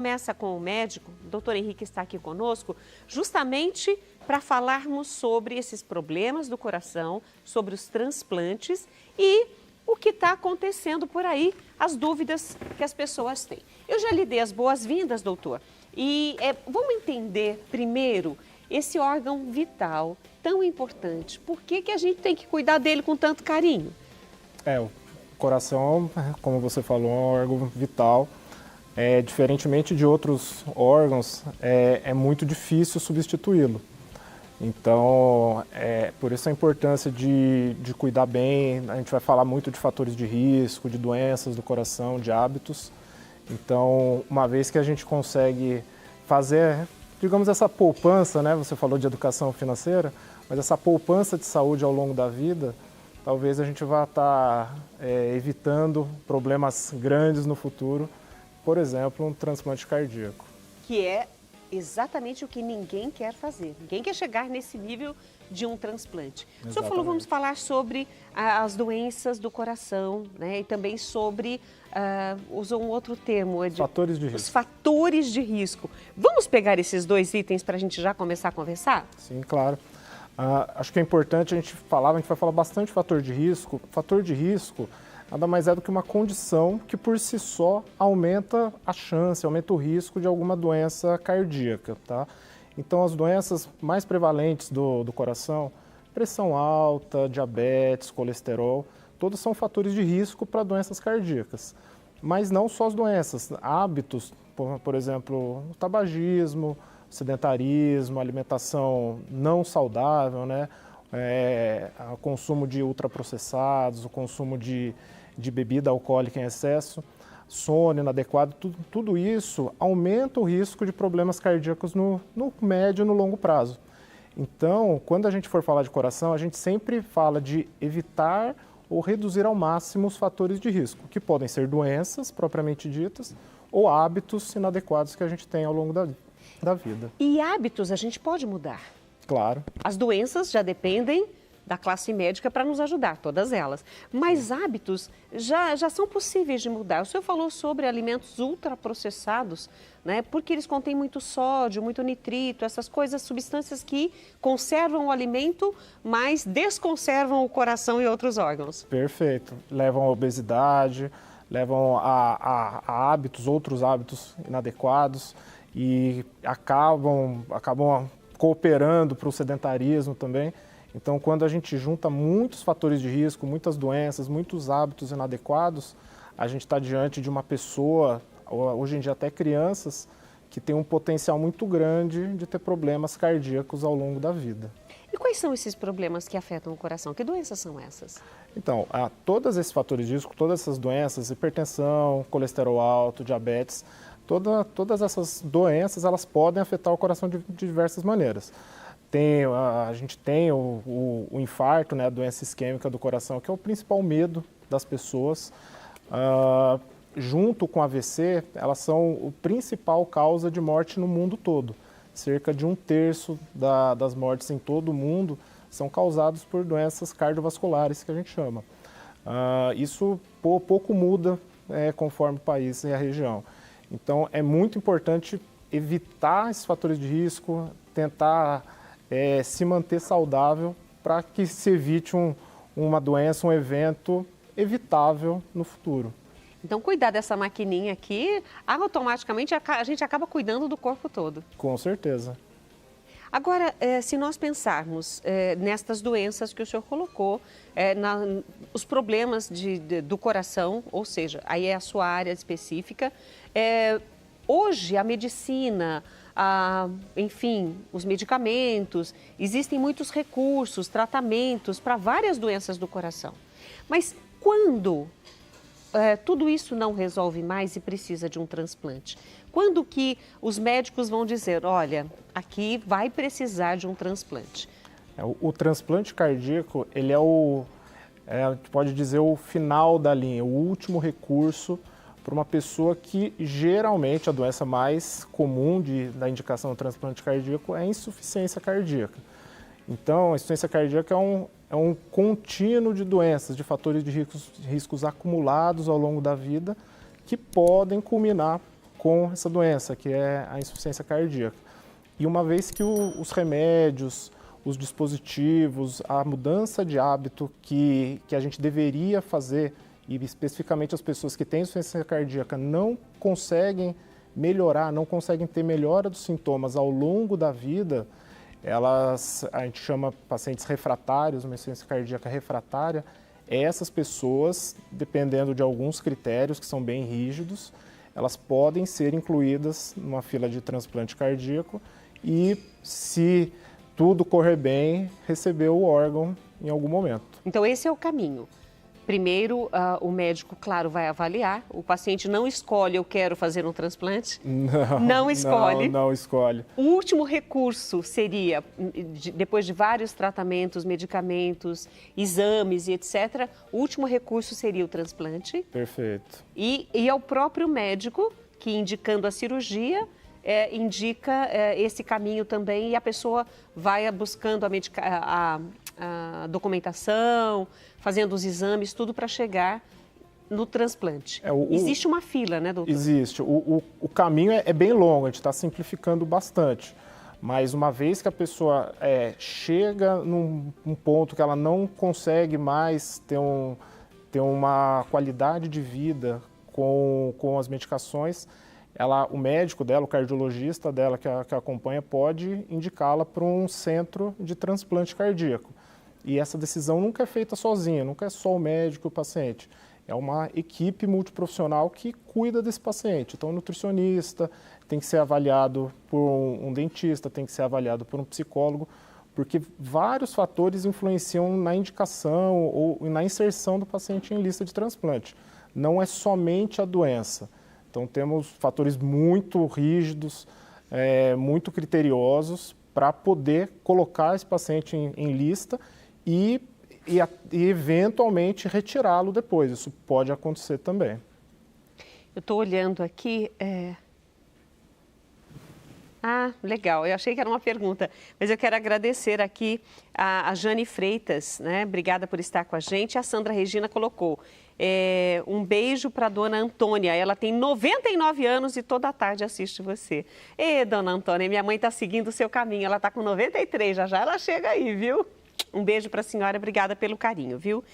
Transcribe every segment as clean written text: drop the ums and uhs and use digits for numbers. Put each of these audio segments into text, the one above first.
Começa com o médico, o doutor Henrique está aqui conosco, justamente para falarmos sobre esses problemas do coração, sobre os transplantes e o que está acontecendo por aí, as dúvidas que as pessoas têm. Eu já lhe dei as boas-vindas, doutor, e vamos entender primeiro esse órgão vital tão importante. Por que a gente tem que cuidar dele com tanto carinho? O coração, como você falou, é um órgão vital. Diferentemente de outros órgãos, é muito difícil substituí-lo. Então, por isso a importância de cuidar bem. A gente vai falar muito de fatores de risco, de doenças do coração, de hábitos. Então, uma vez que a gente consegue fazer, digamos, essa poupança, né? Você falou de educação financeira, mas essa poupança de saúde ao longo da vida, talvez a gente vá estar evitando problemas grandes no futuro. Por exemplo, um transplante cardíaco. Que é exatamente o que ninguém quer fazer. Ninguém quer chegar nesse nível de um transplante. Exatamente. O senhor falou, vamos falar sobre as doenças do coração, né? E também sobre, usou um outro termo. Fatores de risco. Os fatores de risco. Vamos pegar esses dois itens para a gente já começar a conversar? Sim, claro. Acho que é importante a gente vai falar bastante de fator de risco. Fator de risco nada mais é do que uma condição que por si só aumenta a chance, aumenta o risco de alguma doença cardíaca, tá? Então as doenças mais prevalentes do coração, pressão alta, diabetes, colesterol, todos são fatores de risco para doenças cardíacas. Mas não só as doenças, hábitos, por exemplo, o tabagismo, o sedentarismo, a alimentação não saudável, né? O consumo de ultraprocessados, o consumo de bebida alcoólica em excesso, sono inadequado, tudo isso aumenta o risco de problemas cardíacos no médio e no longo prazo. Então, quando a gente for falar de coração, a gente sempre fala de evitar ou reduzir ao máximo os fatores de risco, que podem ser doenças propriamente ditas ou hábitos inadequados que a gente tem ao longo da vida. E hábitos a gente pode mudar? Claro. As doenças já dependem da classe médica para nos ajudar, todas elas. Mas hábitos já são possíveis de mudar. O senhor falou sobre alimentos ultraprocessados, né? Porque eles contêm muito sódio, muito nitrito, essas coisas, substâncias que conservam o alimento, mas desconservam o coração e outros órgãos. Perfeito. Levam à obesidade, levam a hábitos, outros hábitos inadequados e acabam cooperando para o sedentarismo também. Então, quando a gente junta muitos fatores de risco, muitas doenças, muitos hábitos inadequados, a gente está diante de uma pessoa, hoje em dia até crianças, que tem um potencial muito grande de ter problemas cardíacos ao longo da vida. E quais são esses problemas que afetam o coração? Que doenças são essas? Então, todos esses fatores de risco, todas essas doenças, hipertensão, colesterol alto, diabetes, todas essas doenças, elas podem afetar o coração de diversas maneiras. A gente tem o infarto, né, a doença isquêmica do coração, que é o principal medo das pessoas. Junto com o AVC, elas são a principal causa de morte no mundo todo. Cerca de 1/3 das mortes em todo o mundo são causadas por doenças cardiovasculares, que a gente chama. Isso pouco muda conforme o país e a região. Então, é muito importante evitar esses fatores de risco, tentar se manter saudável para que se evite uma doença, um evento evitável no futuro. Então, cuidar dessa maquininha aqui, automaticamente a gente acaba cuidando do corpo todo. Com certeza. Agora, se nós pensarmos nestas doenças que o senhor colocou, os problemas do coração, ou seja, aí é a sua área específica, hoje a medicina, enfim, os medicamentos, existem muitos recursos, tratamentos para várias doenças do coração. Mas quando tudo isso não resolve mais e precisa de um transplante? Quando que os médicos vão dizer, olha, aqui vai precisar de um transplante? O transplante cardíaco, ele a gente pode dizer, o final da linha, o último recurso para uma pessoa que geralmente a doença mais comum da indicação do transplante cardíaco é a insuficiência cardíaca. Então, a insuficiência cardíaca é um contínuo de doenças, de fatores de riscos acumulados ao longo da vida que podem culminar com essa doença, que é a insuficiência cardíaca. E uma vez que os remédios, os dispositivos, a mudança de hábito que a gente deveria fazer, e especificamente as pessoas que têm insuficiência cardíaca não conseguem melhorar, não conseguem ter melhora dos sintomas ao longo da vida, a gente chama pacientes refratários, uma insuficiência cardíaca refratária, essas pessoas, dependendo de alguns critérios que são bem rígidos, elas podem ser incluídas numa fila de transplante cardíaco e, se tudo correr bem, receber o órgão em algum momento. Então, esse é o caminho. Primeiro, o médico, claro, vai avaliar. O paciente não escolhe, eu quero fazer um transplante. Não escolhe. Não escolhe. O último recurso seria, depois de vários tratamentos, medicamentos, exames e etc., o último recurso seria o transplante. Perfeito. E é o próprio médico que, indicando a cirurgia, indica esse caminho também, e a pessoa vai buscando a documentação, fazendo os exames, tudo para chegar no transplante. Existe uma fila, né, doutor? Existe. O caminho é bem longo, a gente está simplificando bastante. Mas uma vez que a pessoa chega num ponto que ela não consegue mais ter uma qualidade de vida com as medicações, o médico dela, o cardiologista dela que a acompanha, pode indicá-la para um centro de transplante cardíaco. E essa decisão nunca é feita sozinha, nunca é só o médico e o paciente. É uma equipe multiprofissional que cuida desse paciente. Então, o nutricionista tem que ser avaliado por um dentista, tem que ser avaliado por um psicólogo, porque vários fatores influenciam na indicação ou na inserção do paciente em lista de transplante. Não é somente a doença. Então, temos fatores muito rígidos, muito criteriosos para poder colocar esse paciente em lista e eventualmente retirá-lo depois. Isso pode acontecer também. Eu estou olhando aqui. Ah, legal. Eu achei que era uma pergunta, mas eu quero agradecer aqui a Jane Freitas, né? Obrigada por estar com a gente. A Sandra Regina colocou um beijo para a dona Antônia. Ela tem 99 anos e toda tarde assiste você. Dona Antônia, minha mãe está seguindo o seu caminho. Ela está com 93, já ela chega aí, viu? Um beijo para a senhora, obrigada pelo carinho, viu?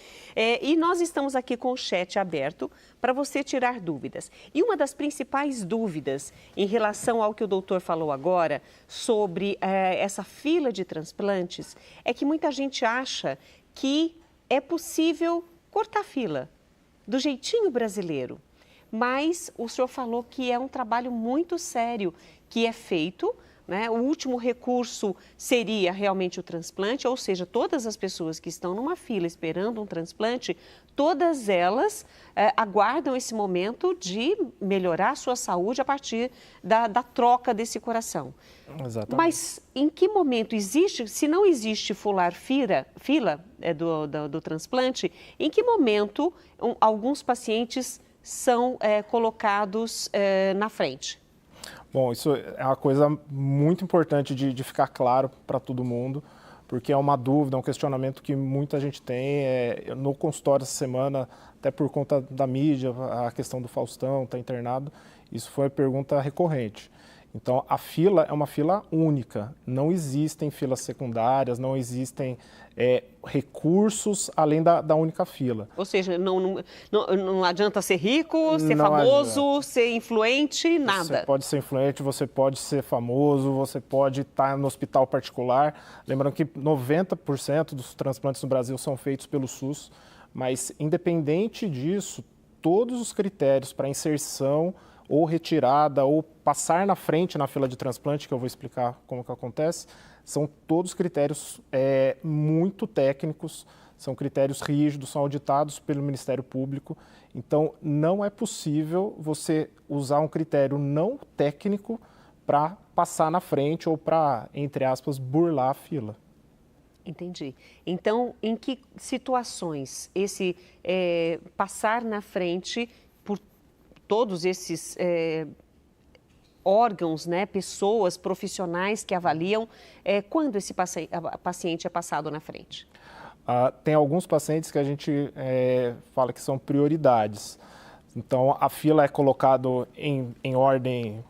E nós estamos aqui com o chat aberto para você tirar dúvidas. E uma das principais dúvidas em relação ao que o doutor falou agora sobre essa fila de transplantes é que muita gente acha que é possível cortar a fila do jeitinho brasileiro. Mas o senhor falou que é um trabalho muito sério que é feito, né? O último recurso seria realmente o transplante, ou seja, todas as pessoas que estão numa fila esperando um transplante, todas elas aguardam esse momento de melhorar a sua saúde a partir da troca desse coração. Exatamente. Mas em que momento existe, se não existe fila do transplante, em que momento alguns pacientes são colocados na frente? Bom, isso é uma coisa muito importante de ficar claro para todo mundo, porque é uma dúvida, um questionamento que muita gente tem. No consultório essa semana, até por conta da mídia, a questão do Faustão, está internado, isso foi uma pergunta recorrente. Então, a fila é uma fila única, não existem filas secundárias, não existem recursos além da única fila. Ou seja, não adianta ser rico, ser famoso, ser influente, nada. Você pode ser influente, você pode ser famoso, você pode estar no hospital particular. Lembrando que 90% dos transplantes no Brasil são feitos pelo SUS, mas independente disso, todos os critérios para inserção ou retirada, ou passar na frente na fila de transplante, que eu vou explicar como que acontece, são todos critérios muito técnicos, são critérios rígidos, são auditados pelo Ministério Público. Então, não é possível você usar um critério não técnico para passar na frente ou para, entre aspas, burlar a fila. Entendi. Então, em que situações esse passar na frente por todos esses órgãos, né, pessoas, profissionais que avaliam, quando esse paciente é passado na frente? Tem alguns pacientes que a gente fala que são prioridades. Então, a fila é colocada em ordem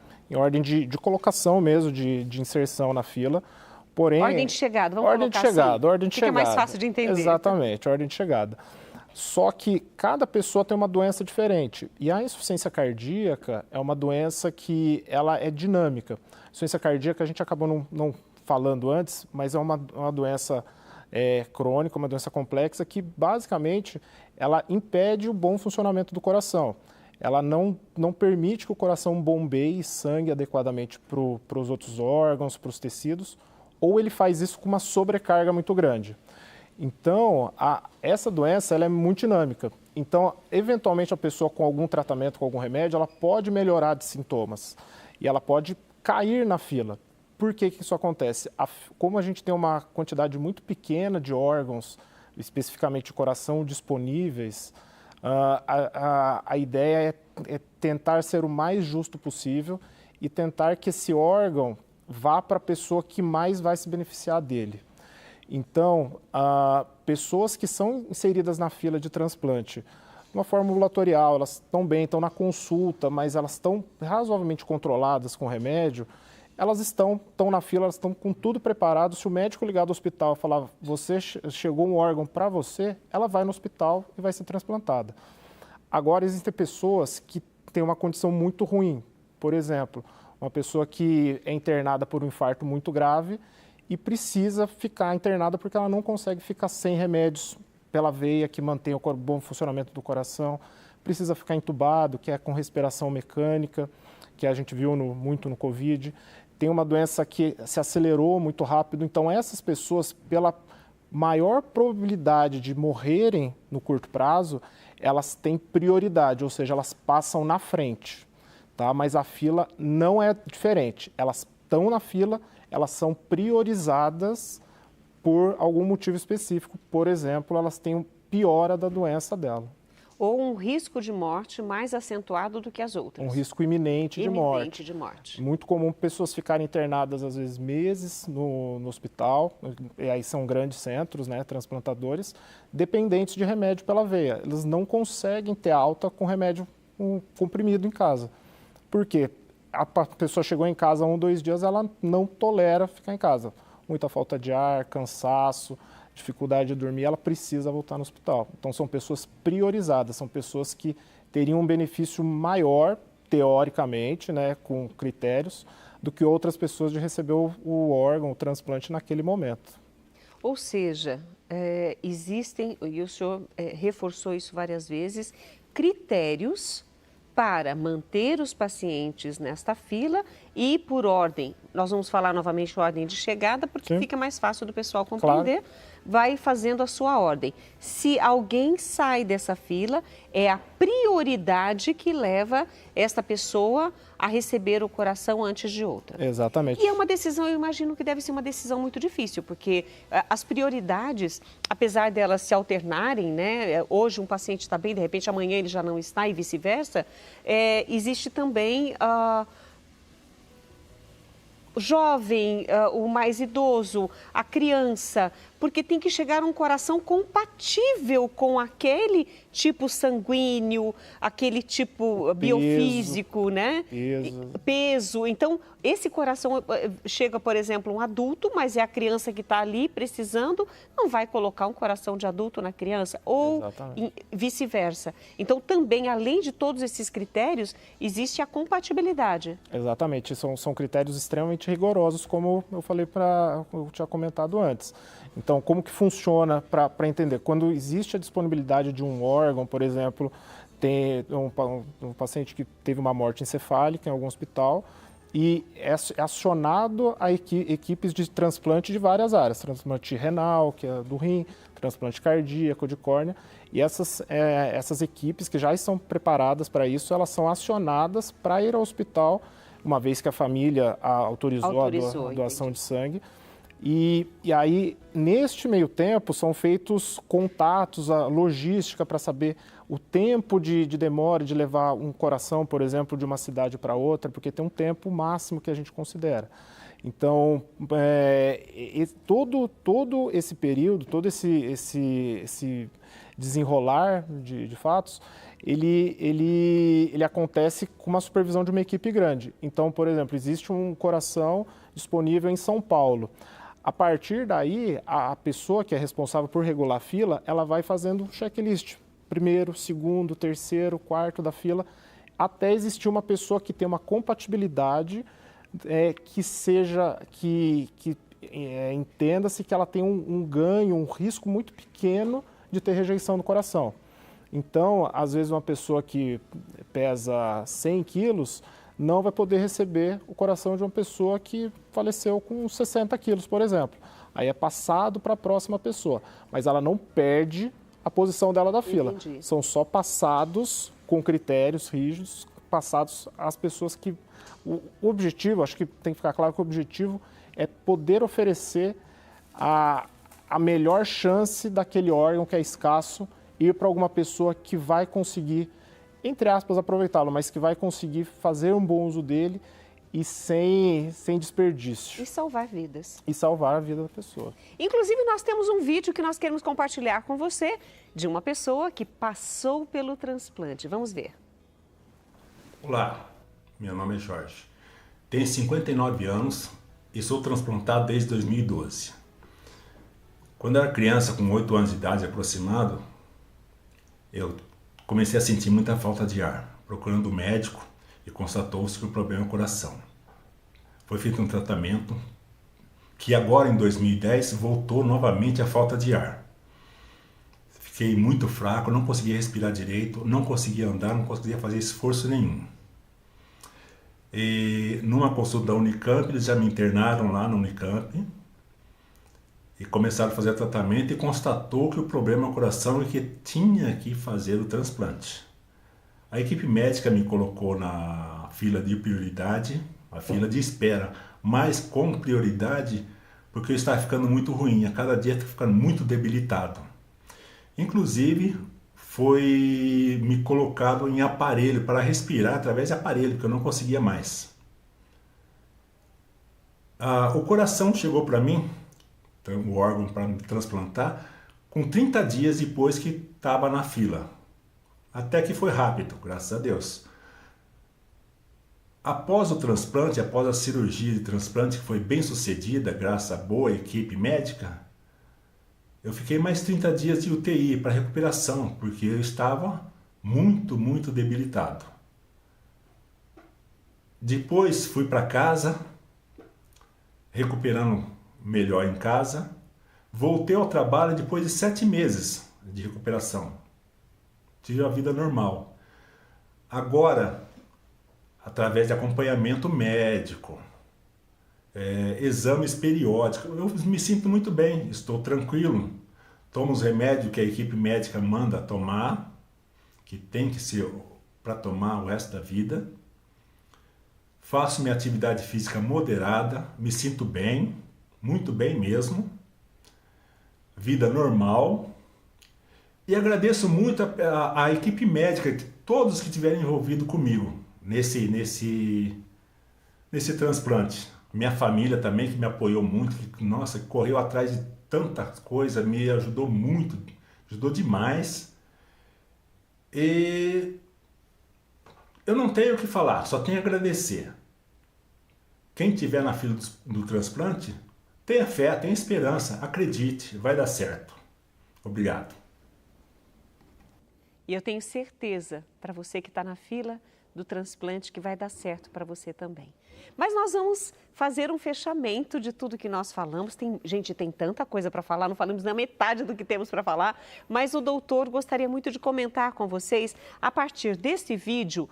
de colocação mesmo, de inserção na fila. Porém, ordem de chegada, vamos ordem de colocar chegada, assim. ordem de chegada. Fica mais fácil de entender. Exatamente, ordem de chegada. Só que cada pessoa tem uma doença diferente. E a insuficiência cardíaca é uma doença que ela é dinâmica. Insuficiência cardíaca a gente acabou não falando antes, mas é uma doença crônica, uma doença complexa que basicamente ela impede o bom funcionamento do coração. Ela não permite que o coração bombeie sangue adequadamente para os outros órgãos, para os tecidos, ou ele faz isso com uma sobrecarga muito grande. Então, essa doença ela é muito dinâmica. Então, eventualmente, a pessoa com algum tratamento, com algum remédio, ela pode melhorar de sintomas e ela pode cair na fila. Por que isso acontece? Como a gente tem uma quantidade muito pequena de órgãos, especificamente de coração, disponíveis, a ideia é tentar ser o mais justo possível e tentar que esse órgão vá para a pessoa que mais vai se beneficiar dele. Então, pessoas que são inseridas na fila de transplante, de uma forma ambulatorial, elas estão bem, estão na consulta, mas elas estão razoavelmente controladas com remédio, elas estão na fila, elas estão com tudo preparado. Se o médico ligar do hospital e falar, chegou um órgão para você, ela vai no hospital e vai ser transplantada. Agora, existem pessoas que têm uma condição muito ruim. Por exemplo, uma pessoa que é internada por um infarto muito grave e precisa ficar internada porque ela não consegue ficar sem remédios pela veia que mantém o bom funcionamento do coração, precisa ficar entubado, que é com respiração mecânica, que a gente viu muito no Covid. Tem uma doença que se acelerou muito rápido, então essas pessoas, pela maior probabilidade de morrerem no curto prazo, elas têm prioridade, ou seja, elas passam na frente, tá? Mas a fila não é diferente, elas estão na fila, elas são priorizadas por algum motivo específico, por exemplo, elas têm piora da doença dela. Ou um risco de morte mais acentuado do que as outras. Um risco iminente de morte. Iminente de morte. Muito comum pessoas ficarem internadas, às vezes, meses no hospital, e aí são grandes centros, né, transplantadores, dependentes de remédio pela veia. Eles não conseguem ter alta com remédio comprimido em casa. Por quê? A pessoa chegou em casa 1, 2 dias, ela não tolera ficar em casa. Muita falta de ar, cansaço, dificuldade de dormir, ela precisa voltar no hospital. Então, são pessoas priorizadas, são pessoas que teriam um benefício maior, teoricamente, né, com critérios, do que outras pessoas de receber o órgão, o transplante naquele momento. Ou seja, existem, e o senhor reforçou isso várias vezes, critérios para manter os pacientes nesta fila e por ordem. Nós vamos falar novamente ordem de chegada, porque Sim. fica mais fácil do pessoal compreender. Claro. Vai fazendo a sua ordem. Se alguém sai dessa fila, é a prioridade que leva esta pessoa a receber o coração antes de outra. Exatamente. E é uma decisão, eu imagino que deve ser uma decisão muito difícil, porque as prioridades, apesar delas se alternarem, né? Hoje um paciente está bem, de repente amanhã ele já não está e vice-versa, existe também o jovem, o mais idoso, a criança, porque tem que chegar um coração compatível com aquele tipo sanguíneo, aquele tipo biofísico, né? Peso. Então, esse coração chega, por exemplo, um adulto, mas é a criança que está ali precisando, não vai colocar um coração de adulto na criança, ou vice-versa. Então, também, além de todos esses critérios, existe a compatibilidade. Exatamente, são critérios extremamente rigorosos, como eu tinha comentado antes. Então, como que funciona para entender? Quando existe a disponibilidade de um órgão, por exemplo, tem um paciente que teve uma morte encefálica em algum hospital e é acionado a equipes de transplante de várias áreas, transplante renal, que é do rim, transplante cardíaco, de córnea, e essas equipes que já estão preparadas para isso, elas são acionadas para ir ao hospital, uma vez que a família autorizou a doação de sangue. E aí, neste meio tempo, são feitos contatos, a logística para saber o tempo de demora de levar um coração, por exemplo, de uma cidade para outra, porque tem um tempo máximo que a gente considera. Então, todo esse período, todo desenrolar de fatos, ele acontece com uma supervisão de uma equipe grande. Então, por exemplo, existe um coração disponível em São Paulo. A partir daí, a pessoa que é responsável por regular a fila, ela vai fazendo um checklist. Primeiro, segundo, terceiro, quarto da fila, até existir uma pessoa que tem uma compatibilidade que entenda-se que ela tem um ganho, um risco muito pequeno de ter rejeição do coração. Então, às vezes, uma pessoa que pesa 100 quilos não vai poder receber o coração de uma pessoa que faleceu com 60 quilos, por exemplo. Aí é passado para a próxima pessoa, mas ela não perde a posição dela da fila. Entendi. São só passados com critérios rígidos, passados às pessoas que... O objetivo, acho que tem que ficar claro que o objetivo é poder oferecer a melhor chance daquele órgão que é escasso ir para alguma pessoa que vai conseguir, entre aspas, aproveitá-lo, mas que vai conseguir fazer um bom uso dele e sem desperdício. E salvar vidas. E salvar a vida da pessoa. Inclusive, nós temos um vídeo que nós queremos compartilhar com você de uma pessoa que passou pelo transplante. Vamos ver. Olá, meu nome é Jorge. Tenho 59 anos e sou transplantado desde 2012. Quando eu era criança, com 8 anos de idade aproximado, eu comecei a sentir muita falta de ar. Procurando o médico e constatou-se que o problema é o coração. Foi feito um tratamento que agora em 2010 voltou novamente a falta de ar. Fiquei muito fraco, não conseguia respirar direito, não conseguia andar, não conseguia fazer esforço nenhum. E numa consulta da Unicamp, eles já me internaram lá no Unicamp e começaram a fazer o tratamento e constatou que o problema é o coração e que tinha que fazer o transplante. A equipe médica me colocou na fila de prioridade, a fila de espera, mas com prioridade porque eu estava ficando muito ruim, a cada dia estava ficando muito debilitado. Inclusive, foi me colocado em aparelho para respirar através de aparelho, porque eu não conseguia mais. O coração chegou para mim, o órgão para me transplantar, com 30 dias depois que estava na fila. Até que foi rápido, graças a Deus. Após o transplante, após a cirurgia de transplante, que foi bem sucedida, graças à boa equipe médica, eu fiquei mais 30 dias de UTI para recuperação, porque eu estava muito, muito debilitado. Depois fui para casa, recuperando melhor em casa. Voltei ao trabalho depois de 7 meses de recuperação. Tive a vida normal. Agora, através de acompanhamento médico, exames periódicos, eu me sinto muito bem, estou tranquilo. Tomo os remédios que a equipe médica manda tomar, que tem que ser para tomar o resto da vida. Faço minha atividade física moderada, me sinto bem, muito bem mesmo. Vida normal. E agradeço muito a equipe médica, todos que estiveram envolvidos comigo nesse transplante. Minha família também, que me apoiou muito, que, nossa, correu atrás de tanta coisa, me ajudou muito, ajudou demais. E eu não tenho o que falar, só tenho a agradecer. Quem estiver na fila do transplante, tenha fé, tenha esperança, acredite, vai dar certo. Obrigado. E eu tenho certeza, para você que está na fila do transplante, que vai dar certo para você também. Mas nós vamos fazer um fechamento de tudo que nós falamos. Gente, tem tanta coisa para falar, não falamos na metade do que temos para falar, mas o doutor gostaria muito de comentar com vocês a partir desse vídeo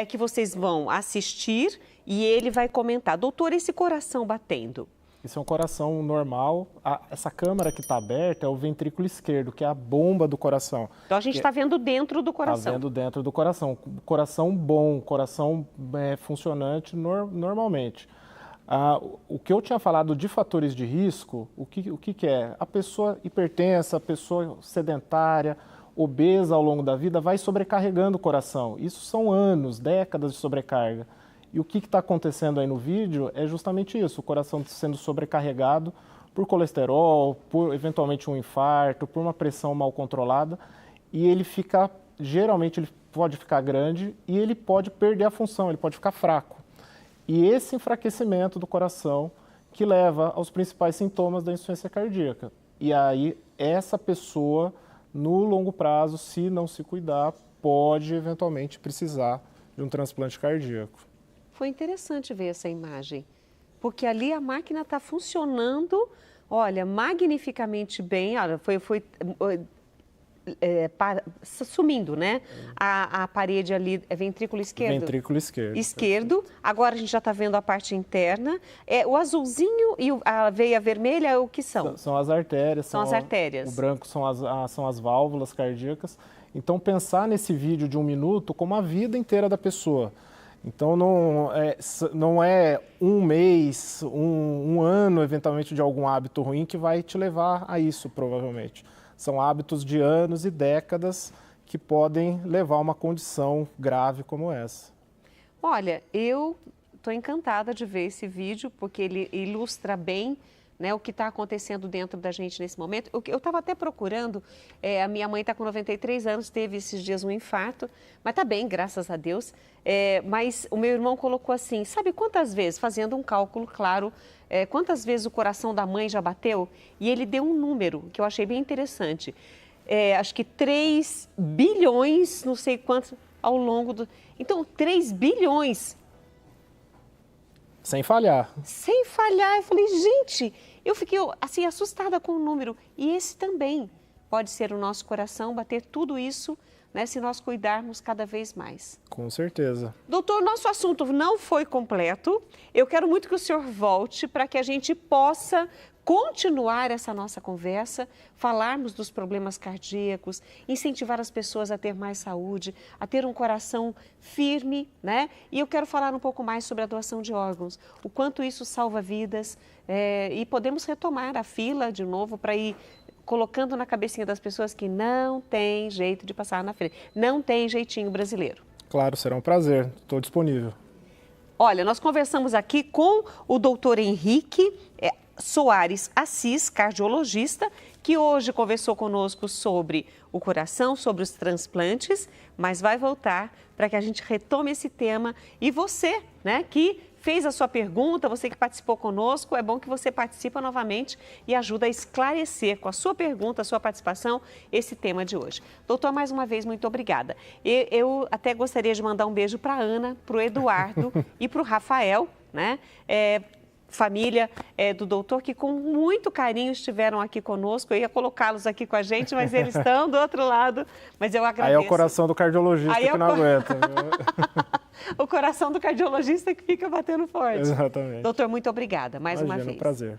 que vocês vão assistir e ele vai comentar. Doutor, esse coração batendo? Esse é um coração normal. Essa câmara que está aberta é o ventrículo esquerdo, que é a bomba do coração. Então a gente está vendo dentro do coração. Está vendo dentro do coração. Coração bom, coração funcionante normalmente. O que eu tinha falado de fatores de risco, o que é? A pessoa hipertensa, a pessoa sedentária, obesa ao longo da vida vai sobrecarregando o coração. Isso são anos, décadas de sobrecarga. E o que está acontecendo aí no vídeo é justamente isso, o coração sendo sobrecarregado por colesterol, por eventualmente um infarto, por uma pressão mal controlada. e ele fica, geralmente ele pode ficar grande e ele pode perder a função, ele pode ficar fraco. E esse enfraquecimento do coração que leva aos principais sintomas da insuficiência cardíaca. E aí, essa pessoa, no longo prazo, se não se cuidar, pode eventualmente precisar de um transplante cardíaco. Foi interessante ver essa imagem, porque ali a máquina está funcionando, olha, magnificamente bem, olha, sumindo, né? A parede ali é ventrículo esquerdo? Ventrículo esquerdo. Esquerdo. Agora a gente já está vendo a parte interna. O azulzinho e a veia vermelha, o que são? São as artérias. São as artérias. O branco são as válvulas cardíacas. Então, pensar nesse vídeo de 1 minuto como a vida inteira da pessoa. Então, não é um mês, um ano, eventualmente, de algum hábito ruim que vai te levar a isso, provavelmente. São hábitos de anos e décadas que podem levar a uma condição grave como essa. Olha, eu estou encantada de ver esse vídeo, porque ele ilustra bem, né, o que está acontecendo dentro da gente nesse momento. Eu estava até procurando, a minha mãe está com 93 anos, teve esses dias um infarto, mas está bem, graças a Deus. Mas o meu irmão colocou assim, sabe quantas vezes, fazendo um cálculo, claro, quantas vezes o coração da mãe já bateu? E ele deu um número que eu achei bem interessante. Acho que 3 bilhões, não sei quantos, ao longo do... Então, 3 bilhões... Sem falhar. Sem falhar. Eu falei, gente, eu fiquei assim assustada com o número. E esse também pode ser o nosso coração, bater tudo isso, né, se nós cuidarmos cada vez mais. Com certeza. Doutor, nosso assunto não foi completo. Eu quero muito que o senhor volte para que a gente possa continuar essa nossa conversa, falarmos dos problemas cardíacos, incentivar as pessoas a ter mais saúde, a ter um coração firme, né? E eu quero falar um pouco mais sobre a doação de órgãos, o quanto isso salva vidas, e podemos retomar a fila de novo para ir colocando na cabecinha das pessoas que não tem jeito de passar na frente, não tem jeitinho brasileiro. Claro, será um prazer, estou disponível. Olha, nós conversamos aqui com o doutor Henrique Soares Assis, cardiologista, que hoje conversou conosco sobre o coração, sobre os transplantes, mas vai voltar para que a gente retome esse tema. E você, né, que fez a sua pergunta, você que participou conosco, é bom que você participe novamente e ajude a esclarecer com a sua pergunta, a sua participação, esse tema de hoje. Doutor, mais uma vez, muito obrigada. Eu até gostaria de mandar um beijo para a Ana, para o Eduardo e para o Rafael, né? Família do doutor, que com muito carinho estiveram aqui conosco. Eu ia colocá-los aqui com a gente, mas eles estão do outro lado. Mas eu agradeço. Aí é o coração do cardiologista que não aguenta. O coração do cardiologista que fica batendo forte. Exatamente. Doutor, muito obrigada mais uma vez. Prazer.